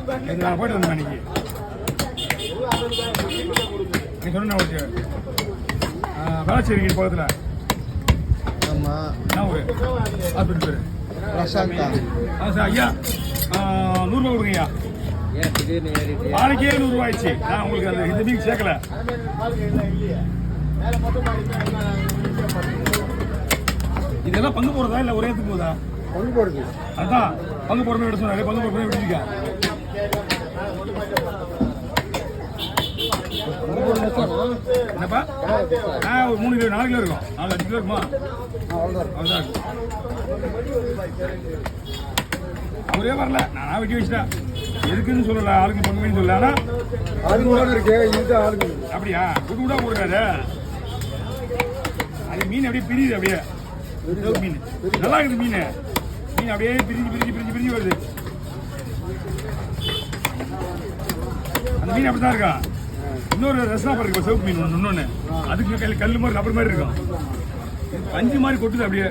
நான் போயிட்டு வந்தேன் அன்னைக்கு. நீ சொன்ன வேளச்சேரி பக்கத்தில். ஆமாம். என்ன ஊர்? ஹாஸ்பிட்டல் பேர் பிரசாந்தா. சார் ஐயா 100 ரூபா கொடுங்க ஐயா. நாளைக்கே 100 ரூபா ஆயிடுச்சு. நான் உங்களுக்கு அந்த இந்த வீக் சேர்க்கல. இதெல்லாம் பங்கு போடுறதா இல்லை ஒரே எடுத்துக்கு போதா? பங்கு போடுது. அதான் பங்கு போடுறது எடுத்து சொன்னாரு. பங்கு போடுறது விட்டுருக்கா. என்னப்பா? ஒரு 3 கிலோ 4 கிலோ இருக்கும். 4-5 கிலோ இருக்குமா? அவ்வளோதான் இருக்கும். அவரே வரல, நானா வெட்டி வச்சுட்டேன். எதுக்குன்னு சொல்லல, ஆளுக்கு பங்குன்னு சொல்லல. ஆனா ஆளுங்களோட இருக்கு. இது ஆளுங்க அப்படியா? விட்டு விட்டா போடுறாரு. அது மீன் அப்படியே பிரியுது. அப்படியே மீன் நல்லா இருக்குது. மீன் அப்படியே பிரிஞ்சு வருது. அந்த மீன் அப்படிதான் இருக்கா. இன்னொரு ரசனா இருக்கு சிவப்பு மீன் ஒன்று. இன்னொன்று அதுக்கு கல் மாதிரி ரப்பர் மாதிரி இருக்கும். பஞ்சு மாதிரி கொட்டுது அப்படியே.